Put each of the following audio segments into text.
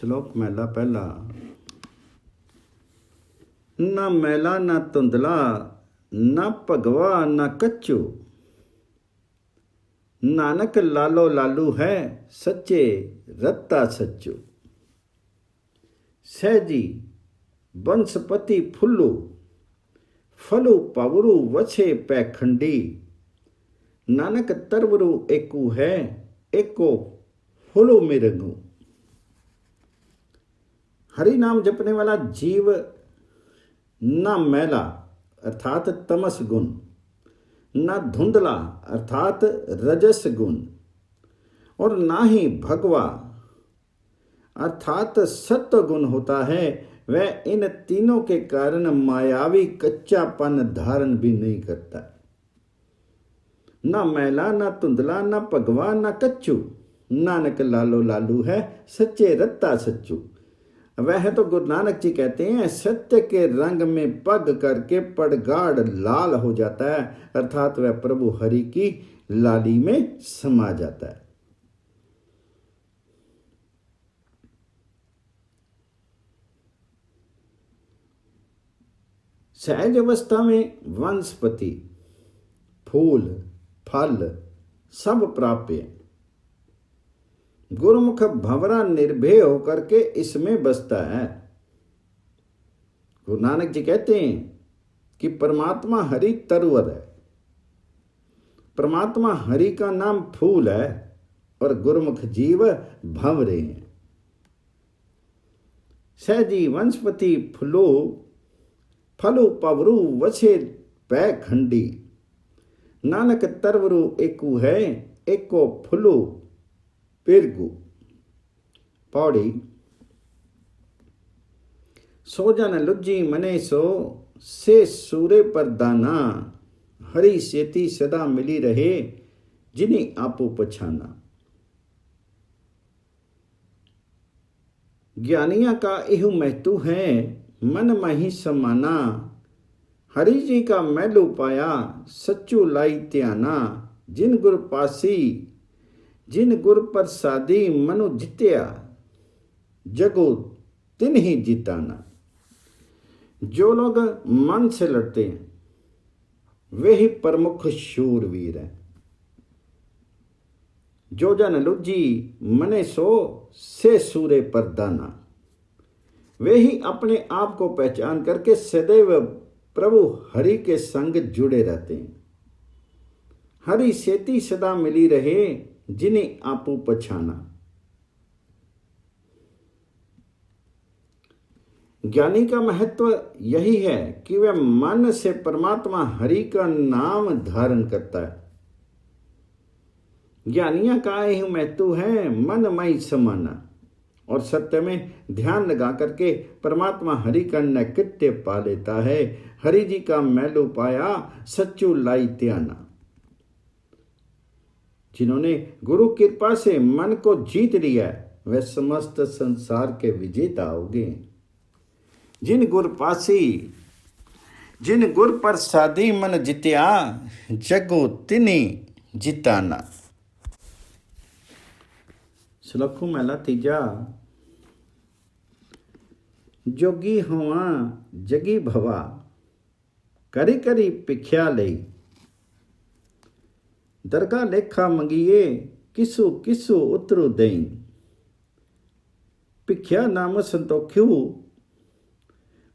श्लोक महला पहला। ना मैला ना धुंधला, ना भगवा ना कच्चू, नानक लालो लालू है, सच्चे रत्ता सच्चू। सहजी वंशपति फुल्लू, फलू पवरू वछे पैखंडी, नानक तरवरू एकू है, एको फुलू मिरंगू। हरि नाम जपने वाला जीव ना मैला अर्थात तमस गुण, ना धुंधला अर्थात रजस गुण, और ना ही भगवा अर्थात सत्व गुण होता है। वह इन तीनों के कारण मायावी कच्चापन धारण भी नहीं करता। ना मैला ना धुंधला ना भगवा ना कच्चू, नानक लालो लालू है, सच्चे रत्ता सच्चू। वह तो गुरु नानक जी कहते हैं सत्य के रंग में पग करके पड़गाड़ लाल हो जाता है, अर्थात वह प्रभु हरि की लाली में समा जाता है। सहज अवस्था में वनस्पति फूल फल सब प्राप्य, गुरुमुख भंवरा निर्भय होकर के इसमें बसता है। गुरु नानक जी कहते हैं कि परमात्मा हरि तरवर है, परमात्मा हरि का नाम फूल है और गुरुमुख जीव भंवरे हैं। सहजी वंशपति फुलो, फलु पवरू वछे पै खंडी, नानक तरवरू एकू है, एको फुलू पिरगु। पौड़ी। सो जन लुज्जी मने सो, से सूरे पर दाना, हरि सेती सदा मिली रहे, जिन्हीं आपो पछाना। ज्ञानिया का इहु महतु है, मन मही समाना, हरि जी का मैलू पाया, सच्चू लाई त्याना। जिन गुर पासी, जिन गुर प्रसादी, मनु जित्या, जगो तिन ही जिताना। जो लोग मन से लड़ते हैं वे ही प्रमुख शूरवीर हैं। जो जन लुज्जी मने सो, से सूरे पर दाना, वे ही अपने आप को पहचान करके सदैव प्रभु हरि के संग जुड़े रहते हैं। हरि सेती सदा मिली रहे, जिन्हें आपू पछाना। ज्ञानी का महत्व यही है कि वह मन से परमात्मा हरि का नाम धारण करता है। ज्ञानिया का यही महत्व है मन मई समाना, और सत्य में ध्यान लगा करके परमात्मा हरि का नैकट्य पा लेता है। हरि जी का मैलू पाया, सच्चू लाई त्याना। जिन्होंने गुरु कृपा से मन को जीत लिया वह समस्त संसार के विजेता होंगे। जिन गुर पासी, जिन गुर प्रसादी मन जित्या, जगो तिनी जिताना। श्लोक महला तीजा। जोगी होवा जगी भवा, करी करी पिख्या लई, दरगा लेखा मंगिए, किसु किसु उतरू दई। पिख्या नाम संतोख्यू,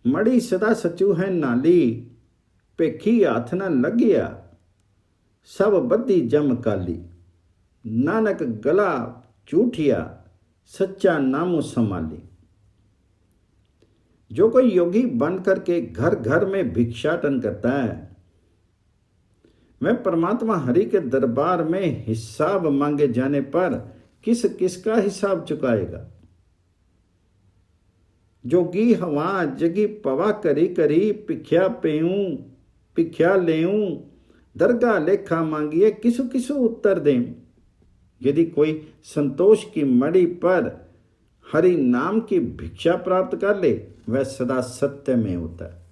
मड़ी सदा सचू है नाली, पेखी हाथ न लगिया, सब बद्दी जम काली। नानक गला झूठिया, सच्चा नामो संभाली। जो कोई योगी बन करके घर घर में भिक्षाटन करता है, वह परमात्मा हरि के दरबार में हिसाब मांगे जाने पर किस किस का हिसाब चुकाएगा। जोगी हवा जगी पवा करी करी, पिख्या पेऊं पिख्या लेऊं, दरगाह लेखा मांगिए, किसु किसु उत्तर दें। यदि कोई संतोष की मड़ी पर हरि नाम की भिक्षा प्राप्त कर ले, वह सदा सत्य में होता है।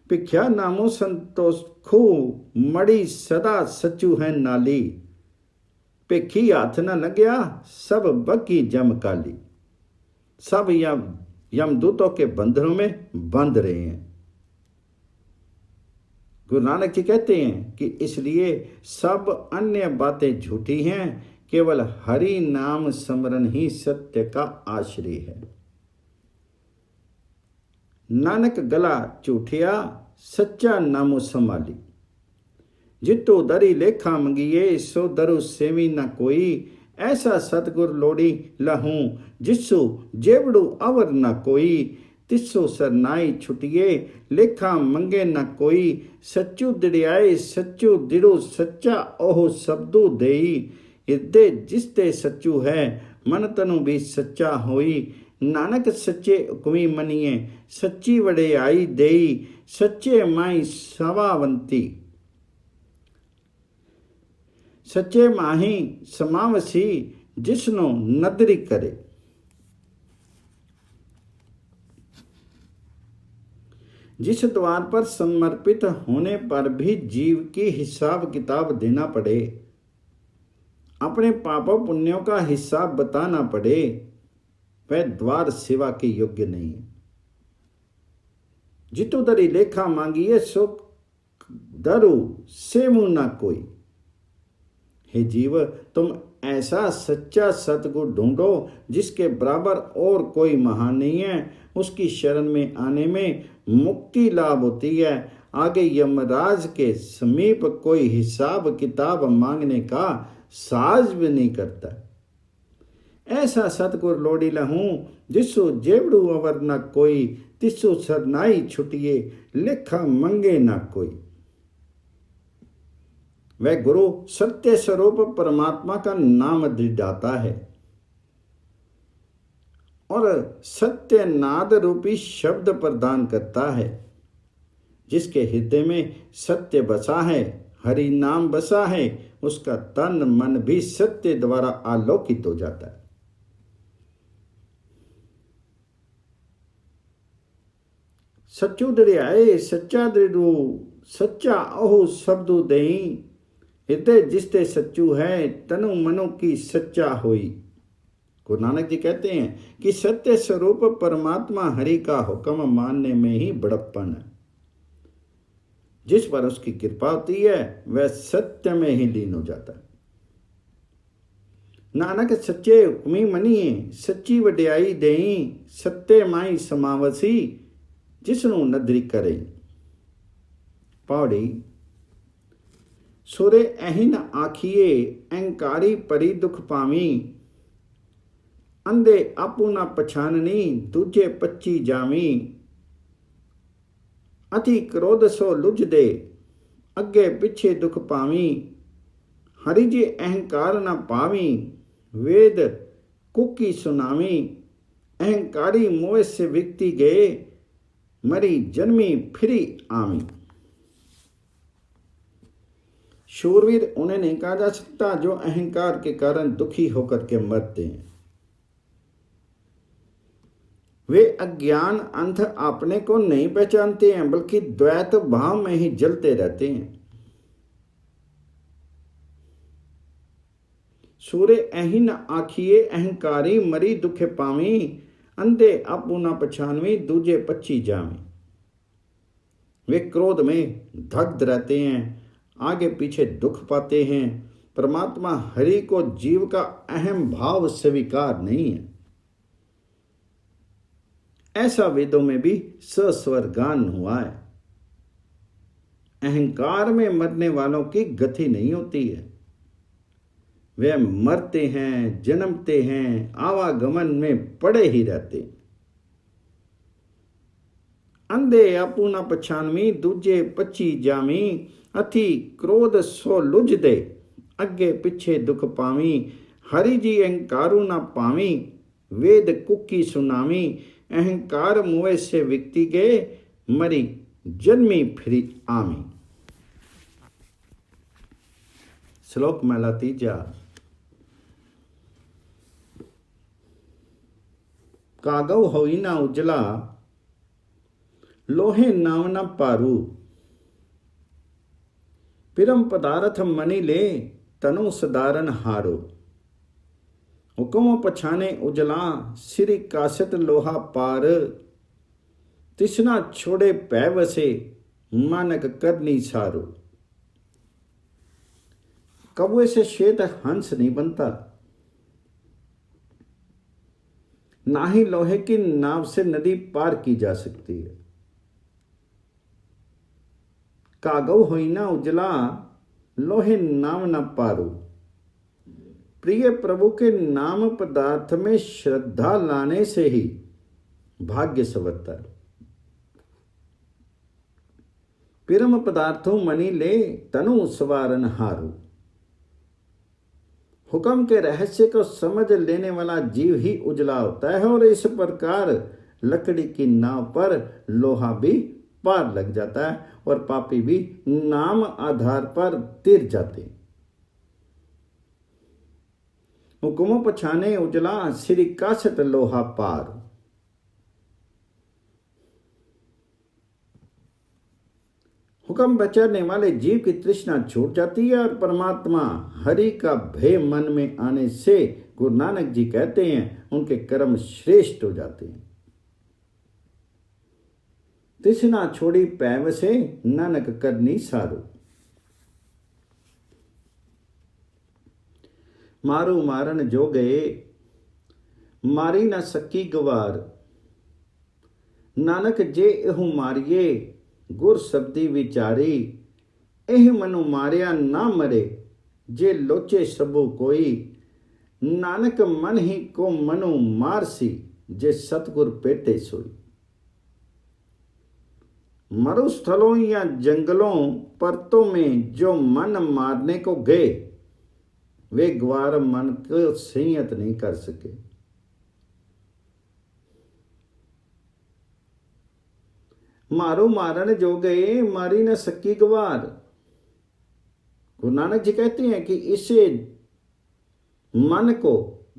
पिख्या नामो संतोष खू, मड़ी सदा सचू है नाली, पेखी हाथ न लग्या, सब बकी जम काली। सब यमदूतों के बंधनों में बंध रहे हैं। गुरु नानक जी कहते हैं कि इसलिए सब अन्य बातें झूठी हैं, केवल हरि नाम स्मरण ही सत्य का आश्रय है। नानक गला झूठिया सच्चा नामो संभाली, जितो दरी लेखा मंगिए सो दरु सेवी न कोई। ऐसा सतगुर लोड़ी लहूं जिसु जेवड़ू अवर न कोई। तिस्सो सरनाई छुटिए लेखा मंगे न कोई। सच्चू दिड़ियाए सच्चू दिड़ो सच्चा ओह शब्दो देई। इदे जिसते सच्चू है मन तनु भी सच्चा होई। नानक सच्चे हुक्मी मनिए सच्ची वड़ियाई देई। सच्चे माई सवावंती सच्चे माही समावसी जिसनो नदरी करे। जिस द्वार पर समर्पित होने पर भी जीव की हिसाब किताब देना पड़े, अपने पापों पुण्यों का हिसाब बताना पड़े, वह द्वार सेवा के योग्य नहीं है। जितो दरी लेखा मांगिए सो दरु सेमु ना कोई। हे जीव, तुम ऐसा सच्चा सतगुरु ढूंढो जिसके बराबर और कोई महान नहीं है। उसकी शरण में आने में मुक्ति लाभ होती है। आगे यमराज के समीप कोई हिसाब किताब मांगने का साज भी नहीं करता। ऐसा सतगुर लोड़ी लहूं जिसो जेवड़ू अवर न कोई। तिसो सरनाई छुटिए लेखा मंगे न कोई। वह गुरु सत्य स्वरूप परमात्मा का नाम दृढ़ाता है और सत्य नाद रूपी शब्द प्रदान करता है। जिसके हृदय में सत्य बसा है, हरि नाम बसा है, उसका तन मन भी सत्य द्वारा आलोकित हो जाता है। सच्चू दृढ़ सच्चा दृढ़ सच्चा ओह शब्दु दई। हृदय जिसते सच्चू है तनु मनु की सच्चा होई। गुरु नानक जी कहते हैं कि सत्य स्वरूप परमात्मा हरि का हुक्म मानने में ही बड़प्पन है। जिस पर उसकी कृपा होती है वह सत्य में ही लीन हो जाता है। नानक सच्चे हुक्मी मनिए सच्ची वड्याई देई। सत्य माई समावसी जिसनु नदरी करे। पौड़ी सुरे अहिन आखिए अहंकारी परी दुख पावी। अंधे आपू ना पछाननी दूजे पच्ची जावी। अति क्रोध सो लुझ दे अगे पिछे दुख पावी। हरि जी अहंकार न पावी वेद कुकी सुनावी। अहंकारी मोह से विकती गए मरी जन्मी फिरी आवी। शूरवीर उन्हें नहीं कहा जा सकता जो अहंकार के कारण दुखी होकर के मरते हैं। वे अज्ञान अंध अपने को नहीं पहचानते हैं बल्कि द्वैत भाव में ही जलते रहते हैं। सूरे अहिन आखिए अहंकारी मरी दुखे पावी। अंधे आपू ना पछानवी दूजे पच्ची जावी। वे क्रोध में दग्ध रहते हैं, आगे पीछे दुख पाते हैं। परमात्मा हरि को जीव का अहम भाव स्वीकार नहीं है। ऐसा वेदों में भी सस्वर गान हुआ है। अहंकार में मरने वालों की गति नहीं होती है। वे मरते हैं, जन्मते हैं, आवागमन में पड़े ही रहते हैं। अंधे आपू ना पछानवी दूजे पच्ची जावी। अति क्रोध सो लुझ दे अगे पिछे दुख पावी। हरि जी अहंकारू ना पावी वेद कुकी सुनावी। अहंकार मुए से विकती गए मरी जन्मी फिरी आमी। श्लोक महला तीजा। कागव होई ना उजला लोहे नाव न पारू। पिरम पदार्थ मणि ले तनु सदारन हारो। हुक्म पछाने उजला श्री कासत लोहा पार, तिसना छोड़े पै वसे मानक करनी सारो। कौवे से श्वेत हंस नहीं बनता, ना ही लोहे की नाव से नदी पार की जा सकती है। कागव होई ना उजला लोहे नाम न पारो। प्रिय प्रभु के नाम पदार्थ में श्रद्धा लाने से ही भाग्य संवरता है। पिरम पदार्थों मणि ले तनु सवारन हारू। हुक्म के रहस्य को समझ लेने वाला जीव ही उजला होता है, और इस प्रकार लकड़ी की नाव पर लोहा भी पार लग जाता है और पापी भी नाम आधार पर तिर जाते। हुक्मों पछाने उजला श्री कासत लोहा पार। हुक्म बचाने वाले जीव की तृष्णा छूट जाती है और परमात्मा हरि का भय मन में आने से गुरु नानक जी कहते हैं उनके कर्म श्रेष्ठ हो जाते हैं। तृष्णा छोड़ी पैव से नानक करनी सारो। मारू मारन जो गए मारी न सकी गवार। नानक जे एहू मारिए गुर शब्दी विचारी। एह मनु मारिया ना मरे जे लोचे सबो कोई। नानक मन ही को मनु मारसी जे सतगुर पेटे सोई। मरुस्थलों या जंगलों परतों में जो मन मारने को गए वे ग्वार मन को संयत नहीं कर सके। मारो मारन जो गए मारी न सकी गवार। गुरु नानक जी कहते हैं कि इसे मन को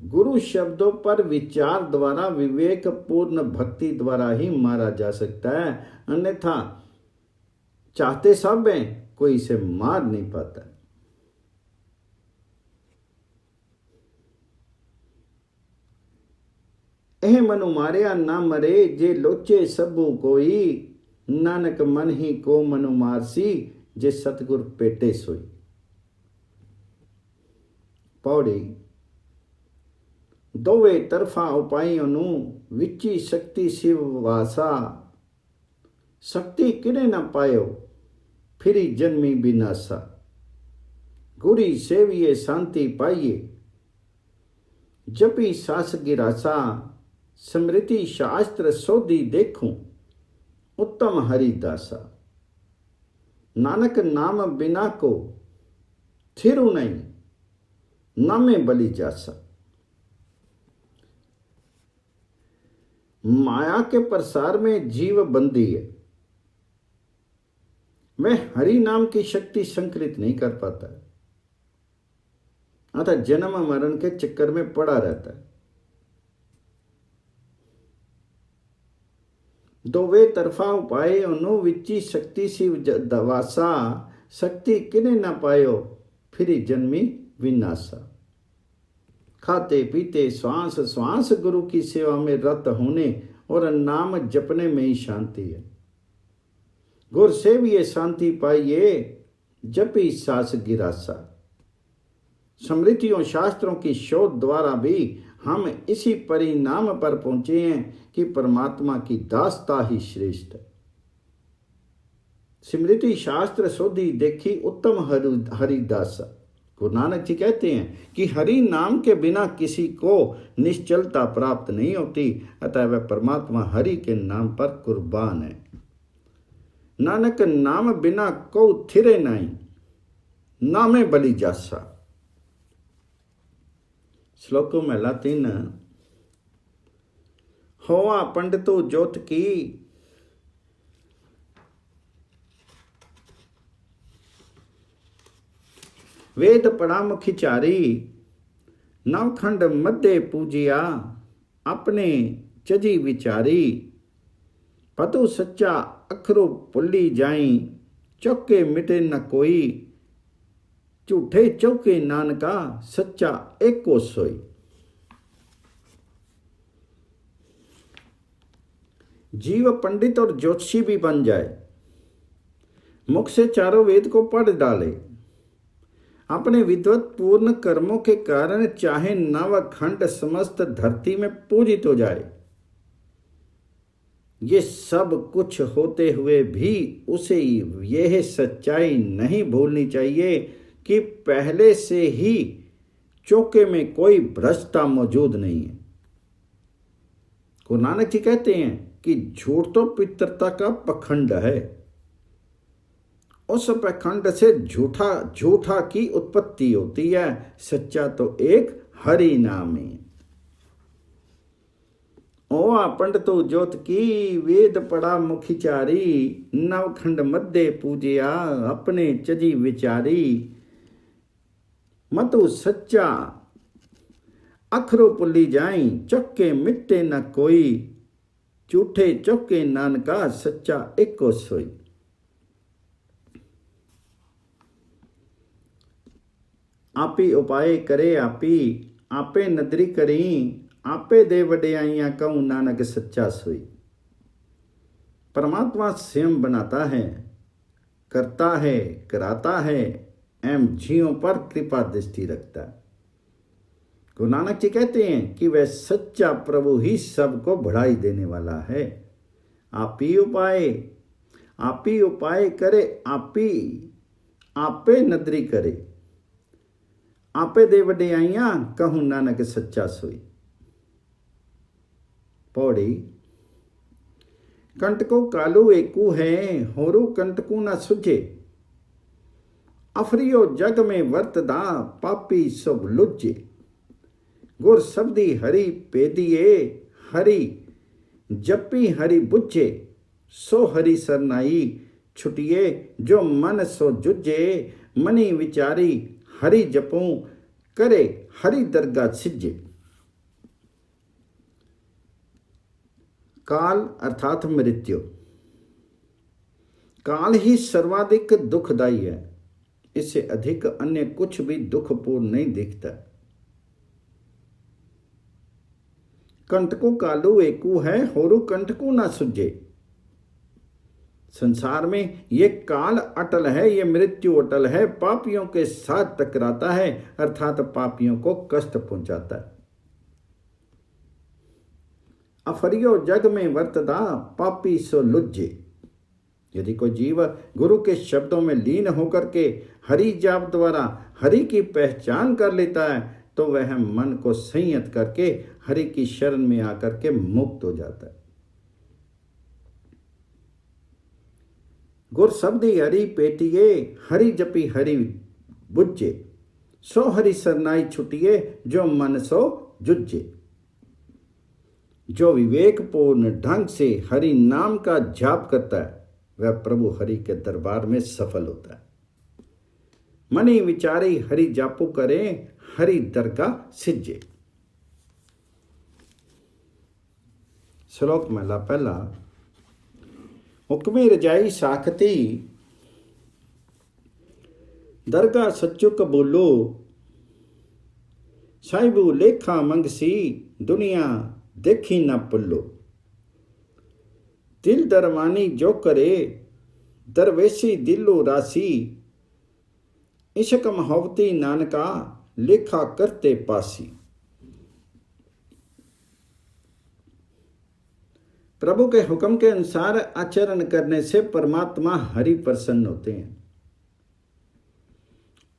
गुरु शब्दों पर विचार द्वारा विवेक पूर्ण भक्ति द्वारा ही मारा जा सकता है, अन्यथा चाहते सब हैं कोई इसे मार नहीं पाता। एह मनु मारिया ना मरे जे लोचे सबू कोई। नानक मन ही को मनु मारसी जे सतगुर पेटे सोई। पौड़ी दोवे तरफा उपायों नु विची शक्ति शिव वासा। शक्ति किने न पायो फिरी जन्मी बिनासा। गुरी सेविये शांति पाइये जपी सास गिरासा। स्मृति शास्त्र सोधी देखूं उत्तम हरिदासा। नानक नाम बिना को थिरु नहीं नामे बलि जासा। माया के प्रसार में जीव बंदी है, मैं हरि नाम की शक्ति संकलित नहीं कर पाता, अतः जन्म मरण के चक्कर में पड़ा रहता है। दोवे तरफा उपाय उनु विची शक्ति शिव दवासा। शक्ति किने न पायो फिर जन्मी विनाशा। खाते पीते श्वास श्वास गुरु की सेवा में रत होने और नाम जपने में ही शांति है। गुर सेविये शांति पाइये जपी सास गिरासा। स्मृतियों शास्त्रों की शोध द्वारा भी हम इसी परिणाम पर पहुंचे हैं कि परमात्मा की दासता ही श्रेष्ठ है। स्मृति शास्त्र सोधी देखी उत्तम हरिदासा। गुरु नानक जी कहते हैं कि हरि नाम के बिना किसी को निश्चलता प्राप्त नहीं होती, अतः वह परमात्मा हरि के नाम पर कुर्बान है। नानक नाम बिना को थिरे नहीं नामे बलि जासा। श्लोकों में लातीन होवा पंडितो ज्योत की वेद पढ़ा मुखिचारी। नवखंड मध्य पूजिया अपने चजी विचारी। पतु सच्चा अखरो पुल्ली जाई चौके मिटे न कोई। झूठे चौके नानका सच्चा एको सोई। जीव पंडित और ज्योतिषी भी बन जाए, मुख से चारों वेद को पढ़ डाले, अपने विद्वत पूर्ण कर्मों के कारण चाहे नवखंड समस्त धरती में पूजित हो जाए, ये सब कुछ होते हुए भी उसे यह सच्चाई नहीं भूलनी चाहिए कि पहले से ही चौके में कोई भ्रष्टता मौजूद नहीं है। गुरु नानक जी कहते हैं कि झूठ तो पितृता का पखंड है, उस पखंड से झूठा की उत्पत्ति होती है, सच्चा तो एक हरि नाम है। ओ पंडितो ज्योत की वेद पढ़ा मुखिचारी, नवखंड मध्य पूजिया अपने चजी विचारी। मतु सच्चा अखरो पुल्ली जाई, चौके मिटे न कोई, झूठे चौके नानका सच्चा एको सोई। आपी उपाय करे आपी, आपे नदरी करी, आपे दे वड्याइयां कहूं नानक सच्चा सोई। परमात्मा स्वयं बनाता है, करता है, कराता है एवं जीवों पर कृपा दृष्टि रखता है। गुरु नानक जी कहते हैं कि वह सच्चा प्रभु ही सबको बढ़ाई देने वाला है। आप ही उपाय करे आपे नदरी करे, आपे दे वड्याइयां कहूं नानक सच्चा सोई। पौड़ी कंटको कालू एकू है, होरू कंटकू न सुझे, अफरियो जग में वर्तदा पापी सब लुझे। गुर शब्दी हरि पेदिए, हरि जपी हरि बुझे, सो हरि सरनाई छुटिए, जो मन सो जुझे। मनी विचारी हरि जपूं, करे हरि दरगाह सिजे। काल अर्थात मृत्यु, काल ही सर्वाधिक दुखदाई है, इससे अधिक अन्य कुछ भी दुखपूर्ण नहीं दिखता। कंटको कालू एकू है, होरू कंटकू ना सुझे। संसार में ये काल अटल है, ये मृत्यु अटल है, पापियों के साथ टकराता है, अर्थात पापियों को कष्ट पहुंचाता है। अफरियो जग में वर्तदा पापी सो लुज्जे। यदि कोई जीव गुरु के शब्दों में लीन होकर के हरि जाप द्वारा हरि की पहचान कर लेता है, तो वह मन को संयत करके हरि की शरण में आकर के मुक्त हो जाता है। गुर शब्दी हरि पेटिए, हरि जपी हरि बुझे, सो हरि सरनाई छुटिए, जो मन सो जुझे। जो विवेकपूर्ण ढंग से हरि नाम का जाप करता है, वह प्रभु हरि के दरबार में सफल होता है। मनी विचारी हरि जापू करे, हरि दरगाह सिजे। श्लोक महला पहला। हुक्मे रजाई साखती, दरगाह सच्चुक बोलो, साहिबू लेखा मंगसी, दुनिया देखी ना पुल्लो। दिल दरवानी जो करे, दरवेशी दिलो रासी, इश्क मोहब्बती नानका, लेखा करते पासी। प्रभु के हुक्म के अनुसार आचरण करने से परमात्मा हरि प्रसन्न होते हैं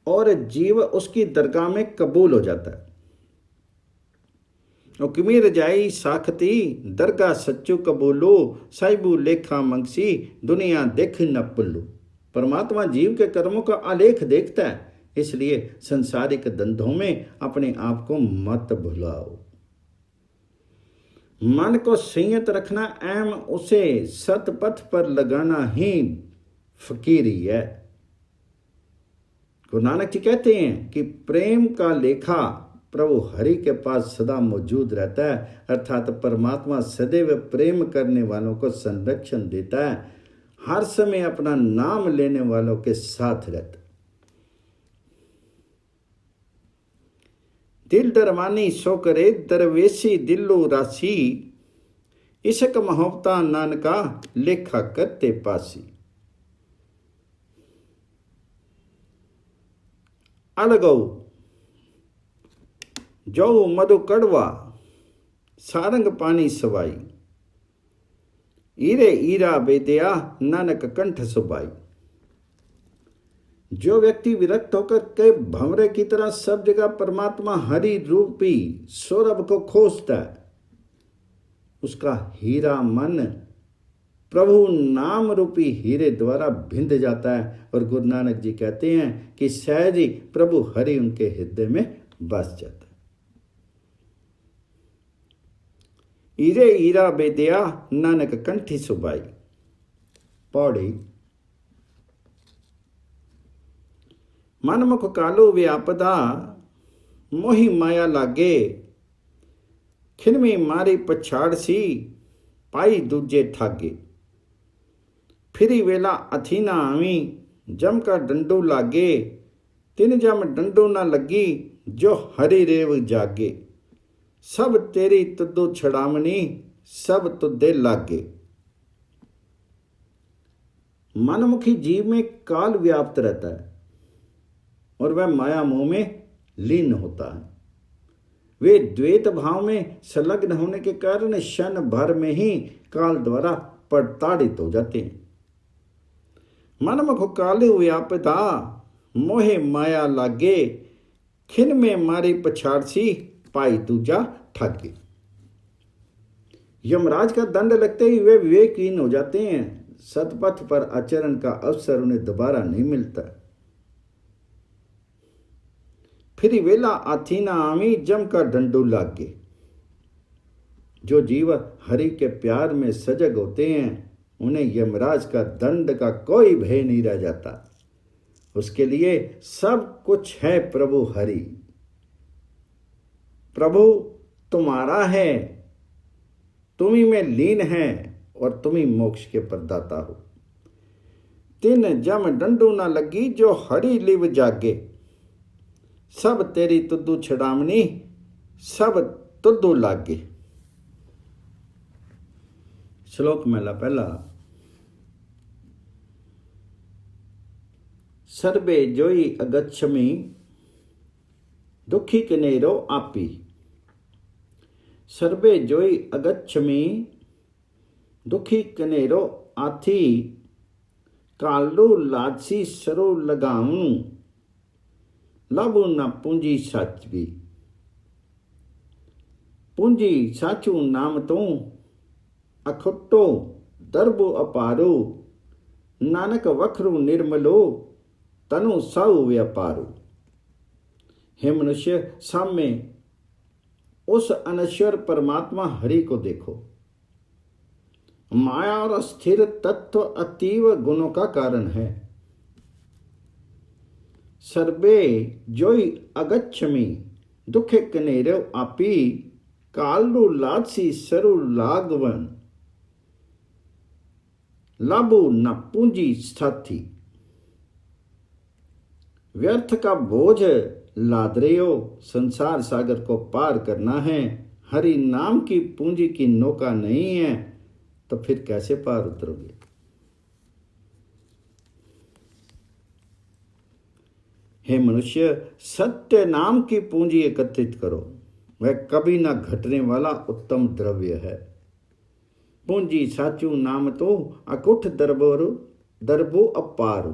और जीव उसकी दरगाह में कबूल हो जाता है। हुक्मी रजाई साखती, दरगाह सच्चू कबूलो, साहिबू लेखा मंगसी, दुनिया देख न पुल्लू। परमात्मा जीव के कर्मों का आलेख देखता है, इसलिए संसारिक धंधों में अपने आप को मत भुलाओ। मन को संयत रखना एवं उसे सतपथ पर लगाना ही फकीरी है। गुरु नानक जी कहते हैं कि प्रेम का लेखा प्रभु हरि के पास सदा मौजूद रहता है, अर्थात परमात्मा सदैव प्रेम करने वालों को संरक्षण देता है, हर समय अपना नाम लेने वालों के साथ रहता है। दिल दरमानी सो करे, दरवेशी दिलो राशि, इश्क मोहब्बता नानका लेखा करते पासी। अलगौ जो मधु कड़वा सारंग पानी सवाई। ईरे ईरा बेदया नानक कंठ सुबाई। जो व्यक्ति विरक्त होकर के भंवरे की तरह सब जगह परमात्मा हरि रूपी सौरभ को खोजता है, उसका हीरा मन प्रभु नाम रूपी हीरे द्वारा भिंद जाता है। और गुरु नानक जी कहते हैं कि सहज ही प्रभु हरि उनके हृदय में बस जाता है। ईरे ईरा बेदया नानक कंठी सुबाई। पौड़ी। मनमुख कालो व्यापदा मोहि माया लागे। खिनमी मारी पछाड़ सी पाई दूजे ठागे। फिरी वेला अथीना आवी जम का डंडो लागे। तिन जम डंडो न लगी जो हरि रेव जागे। सब तेरी तुदो छड़ामनी सब तुदे लागे। मनमुखी जीव में काल व्याप्त रहता है और वह माया मोह में लीन होता है। वे द्वैत भाव में संलग्न होने के कारण क्षण भर में ही काल द्वारा प्रताड़ित हो जाते हैं। मनमुख काले व्यापदा मोहे माया लागे। खिन में मारी पछाड़ सी पाई दूजा ठागे। यमराज का दंड लगते ही वे विवेकहीन हो जाते हैं। सतपथ पर आचरण का अवसर उन्हें दोबारा नहीं मिलता। फिर वेला आथीना आवी जम का डंडू लागे। जो जीव हरि के प्यार में सजग होते हैं उन्हें यमराज का दंड का कोई भय नहीं रह जाता। उसके लिए सब कुछ है प्रभु हरि। प्रभु तुम्हारा है, तुम ही में लीन है और तुम ही मोक्ष के प्रदाता हो। तिन जम डंडू ना लगी जो हरि लिव जागे। सब तेरी तुदू छड़ामनी सब तुदू लागे। श्लोक मेला पहला। सर्वे जोई अगच्छमि दुखी कनेरो आपी। सर्वे जोई अगच्छमि दुखी कनेरो आथी। कालू लाची सरो लगाऊं लाबू न पूंजी साचवी। पूंजी साचू नाम तो अखुट्टो दरबो अपारो। नानक वखरु निर्मलो तनु साउ व्यापारो। हे मनुष्य, सामने उस अनश्वर परमात्मा हरि को देखो। माया और अस्थिर तत्व अतीव गुणों का कारण है। सर्वे जोई अगच्छमि दुखे कनेरो आपी। कालू लाची सरु लागवन लाबू न पूंजी साथी। व्यर्थ का बोझ लाद रहे हो, संसार सागर को पार करना है। हरि नाम की पूंजी की नौका नहीं है तो फिर कैसे पार उतरोगे। हे मनुष्य, सत्य नाम की पूंजी एकत्रित करो, वह कभी ना घटने वाला उत्तम द्रव्य है। पूंजी साचू नाम तो अकुठ दरबो अपारू।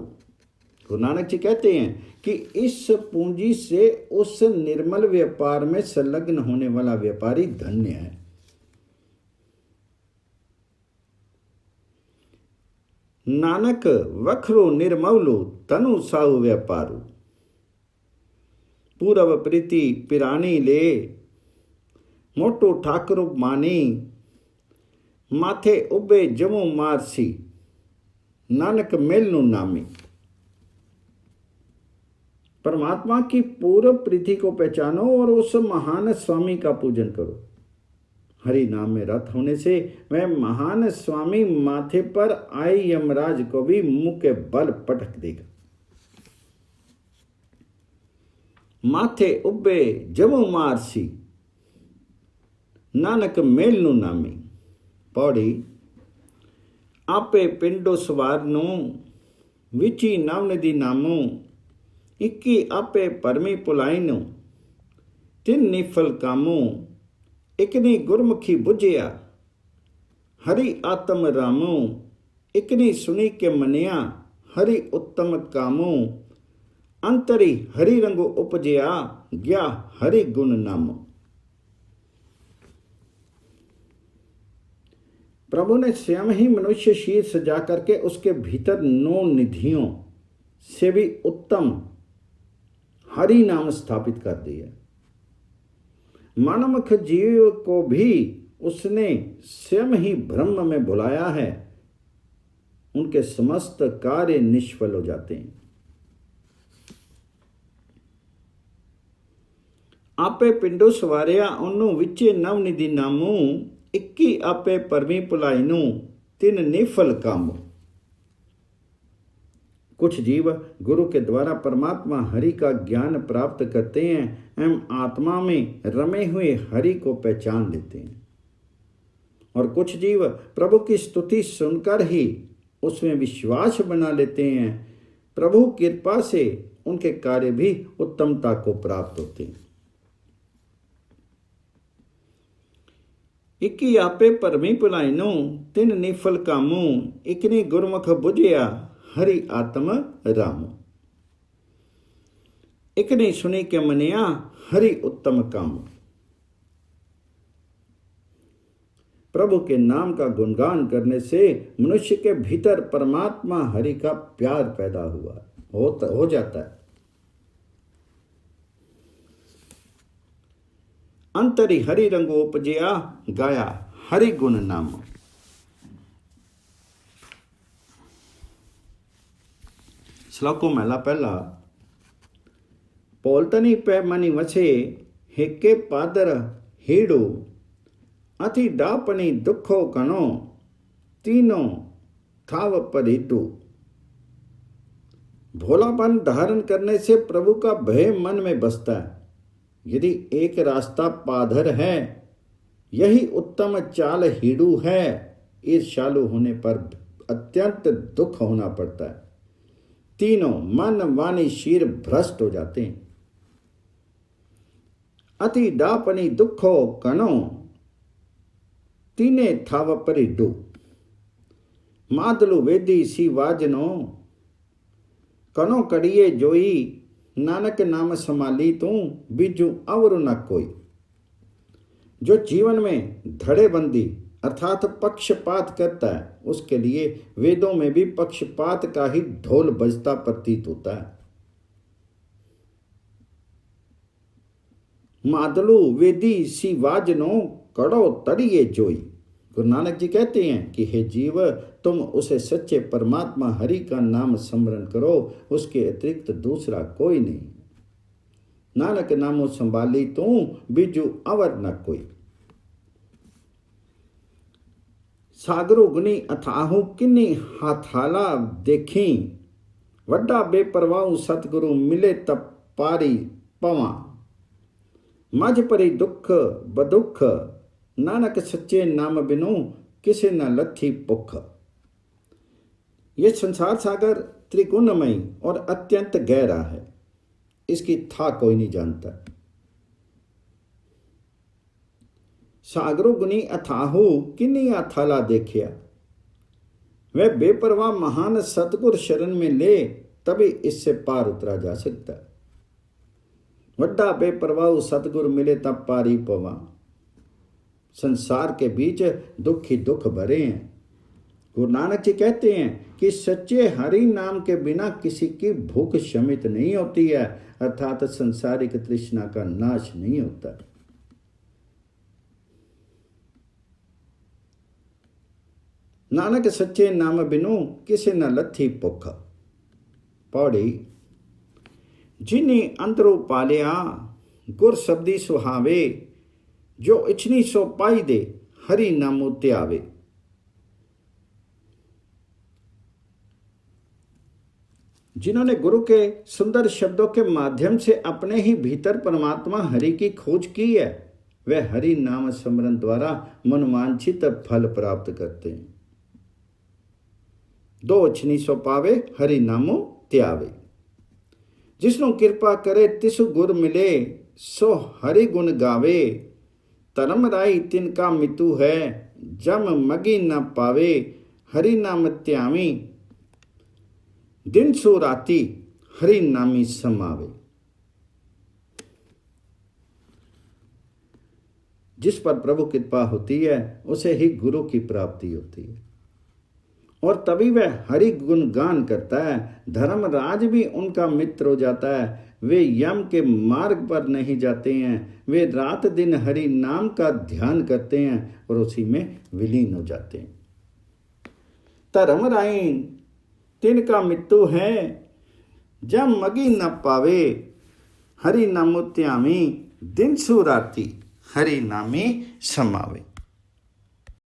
गुरु नानक जी कहते हैं कि इस पूंजी से उस निर्मल व्यापार में संलग्न होने वाला व्यापारी धन्य है। नानक वखरो निर्मलो तनु साहु व्यापारू। पूरब प्रीति पिरानी ले मोटो ठाकुर मानी। माथे उबे जमो मारसी नानक मेलनु नामी। परमात्मा की पूर्व प्रीति को पहचानो और उस महान स्वामी का पूजन करो। हरि नाम में रत होने से वह महान स्वामी माथे पर आए यमराज को भी मुंह के बल पटक देगा। माथे उब्बे जमो मारसी नानक मेलनु नामी। पौड़ी। आपे पिंडो सवारनो विची नवनिधि नामो, इक्की आपे परमी पुलाइनो तिन निफल कामो, इकनी गुरमुखी बुझिया हरि आत्म रामो, इकनी सुनी के मनिया हरि उत्तम कामो, अंतरी हरि रंगो उपजया गया हरि गुण नामो। प्रभु ने स्वयं ही मनुष्य शीर सजा करके उसके भीतर 9 निधियों से भी उत्तम हरि नाम स्थापित कर दिया। मानवमुख जीव को भी उसने स्वयं ही ब्रह्म में बुलाया है, उनके समस्त कार्य निष्फल हो जाते हैं। आपे पिंडो सवारिया उन्नु विचे नवनिधि नामो, इक्की आपे परमी पुलाइनु तिन निफल कामो। कुछ जीव गुरु के द्वारा परमात्मा हरि का ज्ञान प्राप्त करते हैं एवं आत्मा में रमे हुए हरि को पहचान लेते हैं, और कुछ जीव प्रभु की स्तुति सुनकर ही उसमें विश्वास बना लेते हैं। प्रभु की कृपा से उनके कार्य भी उत्तमता को प्राप्त होते हैं। इक्की आपे परमी पुलाइनो तिन निफल कामो, इकनी गुरमुख बुझिया हरि आत्म रामो, इकनी सुनी के मनिया हरि उत्तम कामो। प्रभु के नाम का गुणगान करने से मनुष्य के भीतर परमात्मा हरि का प्यार पैदा हो जाता है। अंतरी हरि रंगो उपजया गाया हरि गुण नामो। श्लोको महला पहला। पोलतनी पे मनी वछे हेके पादर हेड़ो, अति डापनी दुखो कनो तीनों थाव परिदु। भोलापन धारण करने से प्रभु का भय मन में बसता है। यदि एक रास्ता पाधर है, यही उत्तम चाल हीड़ू है, ईर्ष्यालु होने पर अत्यंत दुख होना पड़ता है। तीनों मन वाणी शीर भ्रष्ट हो जाते हैं। अति डापनी दुखो कनो तीने थाव परिडू। मादलु वेदी सी वाजनो कनो कड़िए जोई, नानक नाम संभाली तू बिजू अवर न कोई। जो जीवन में धड़ेबंदी अर्थात पक्षपात करता है, उसके लिए वेदों में भी पक्षपात का ही ढोल बजता प्रतीत होता है। मादलू वेदी सी वाजनो कड़ो तड़िए जोई। गुरु नानक जी कहते हैं कि हे जीव, तुम उसे सच्चे परमात्मा हरि का नाम स्मरण करो, उसके अतिरिक्त दूसरा कोई नहीं। नानक नामो संभाली तू बिजू अवर न कोई। सागरो गुनी अथाहु किन्नी हाथाला देखी, वड्डा बेपरवाहु सतगुरु मिले तब पारी पवा। मझ परी दुख बदुख, नानक सच्चे नाम बिनु किसे न लथी पुख। यह संसार सागर त्रिगुणमयी और अत्यंत गहरा है, इसकी था कोई नहीं जानता। सागरो गुनी अथाहु किन्नी अथाला देखिया। वह बेपरवाह महान सतगुर शरण में ले, तभी इससे पार उतरा जा सकता है। वड्डा बेपरवाह सतगुर मिले तब पारी पवा। संसार के बीच दुख ही दुख भरे हैं। गुरु नानक जी कहते हैं कि सच्चे हरि नाम के बिना किसी की भूख शमित नहीं होती है, अर्थात संसारिक तृष्णा का नाश नहीं होता। नानक सच्चे नाम बिनु किसे न लथी भुख। पौड़ी। जिन्नी अंतरो पालिया गुर शब्दी सुहावे, जो इच्छनी सो पाई दे हरि नामो त्यावे। जिन्होंने गुरु के सुंदर शब्दों के माध्यम से अपने ही भीतर परमात्मा हरि की खोज की है, वे हरि नाम स्मरण द्वारा मनवांछित फल प्राप्त करते हैं। दो अछनी सो पावे हरि नामो त्यावे। जिसनु कृपा करे तिसु गुर मिले, सो हरि गुण गावे। धर्म राई तिनका मितु है, जम मगी न पावे। हरि नाम त्यावी, दिन सो राती हरि नामी समावे। जिस पर प्रभु कृपा होती है उसे ही गुरु की प्राप्ति होती है, और तभी वह हरि गुण गान करता है। धर्मराज भी उनका मित्र हो जाता है। वे यम के मार्ग पर नहीं जाते हैं, वे रात दिन हरि नाम का ध्यान करते हैं और उसी में विलीन हो जाते हैं। धर्मराई तिनका मितु है, जब मगी न पावे। हरि नामो त्यामी, दिन सु राती हरि नामी समावे।